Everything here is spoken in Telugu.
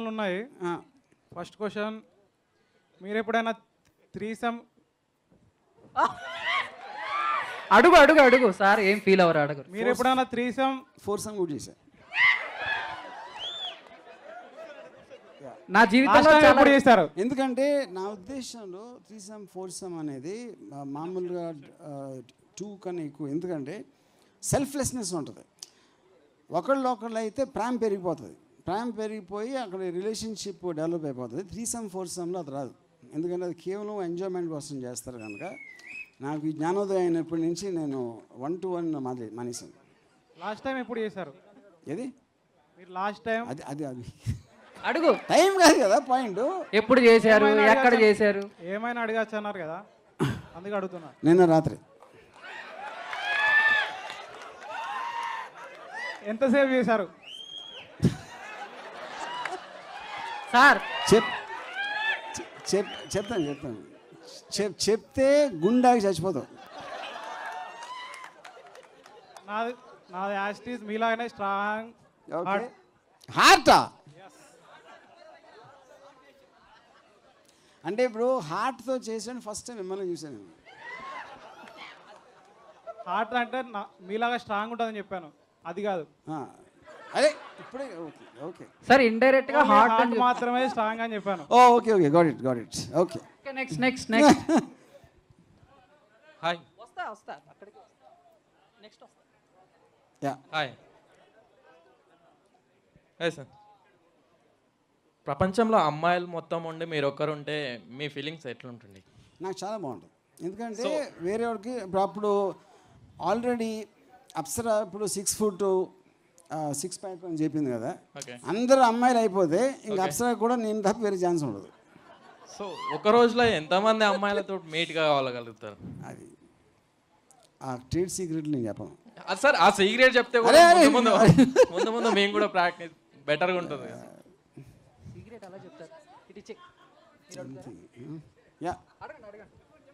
ఉన్నాయి. ఫస్ట్ క్వశ్చన్, మీరు ఎప్పుడైనా త్రీసమ్ అడుగు అడుగు అడుగు సార్, ఏం ఫీల్ అవ్వరు, అడుగు. మీరు ఎప్పుడైనా త్రీసమ్ ఫోర్సమ్ కూడా చేశా. నా జీవితంలో ఎప్పుడు చేస్తారు? ఎందుకంటే నా ఉద్దేశంలో త్రీసమ్ ఫోర్సమ్ అనేది మామూలుగా టూ కన్నా ఎక్కువ. ఎందుకంటే సెల్ఫ్లెస్నెస్ ఉంటుంది. ఒకళ్ళు అయితే ప్రేమ పెరిగిపోతుంది. ప్రేమ పెరిగిపోయి అక్కడ రిలేషన్షిప్ డెవలప్ అయిపోతుంది. త్రీసమ్ ఫోర్సమ్లో అది రాదు. ఎందుకంటే అది కేవలం ఎంజాయ్మెంట్ కోసం చేస్తారు కనుక. నాకు ఈ జ్ఞానోదయం అయినప్పటి నుంచి నేను 1-to-1 మానేసాను. లాస్ట్ టైం ఎప్పుడు చేశారు? ఏది మీరు లాస్ట్ టైం? అది అది అది అడుగు, టైం కాదు కదా పాయింట్. ఎప్పుడు చేశారు, ఎక్కడ చేశారు? ఏమైనా అడగచ్చు అన్నారు కదా, అందుకే అడుగుతున్నా. నిన్న రాత్రి. ఎంతసేపు చేశారు సార్? చెప్తాను చెప్తే గుండాకి చచ్చిపోతావు. నాది యాస్టీస్ మీలాగానే స్ట్రాంగ్ హార్టా. అంటే ఇప్పుడు హార్ట్తో చేసాను ఫస్ట్ టైం మిమ్మల్ని చూసాను. హార్ట్ అంటే మీలాగా స్ట్రాంగ్ ఉంటుందని చెప్పాను, అది కాదు. అదే ఇప్పుడే ఓకే ఓకే సార్, ఇండైరెక్ట్ గా హార్ట్ మాత్రమే స్ట్రాంగ్ అని చెప్పాను. Okay okay got it okay. Next next next. Hi. వస్తా అక్కడికి. నెక్స్ట్ వస్తా. Yeah hi. Hi sir. ప్రపంచంలో అమ్మాయిలు మొత్తం ఉండి మీరు ఒక్కరు ఉంటే మీ ఫీలింగ్స్ ఎట్లుంటుంది? నాకు చాలా బాగుంటుంది. ఎందుకంటే వేరే వాడికి అప్పుడు ఆల్రెడీ అప్సరా ఇప్పుడు 6 foot 6 pack అని చెప్పింది కదా. అందరూ అమ్మాయిలు అయిపోతే ఇంకా అప్సరా కూడా నేను తప్ప వేరే ఛాన్స్ ఉండదు. సో ఒక రోజులో ఎంతమంది అమ్మాయిలతో మీట్గా కావాలగలుగుతారు? అది ఆ ట్రేడ్ సీక్రెట్ నేను చెప్పను సార్. ఆ సీక్రెట్ చెప్తే ముందు ముందు మేము కూడా ప్రాక్టీస్ బెటర్గా ఉంటుంది. సీక్రెట్ అలా చెప్తారు. యా అడగండి.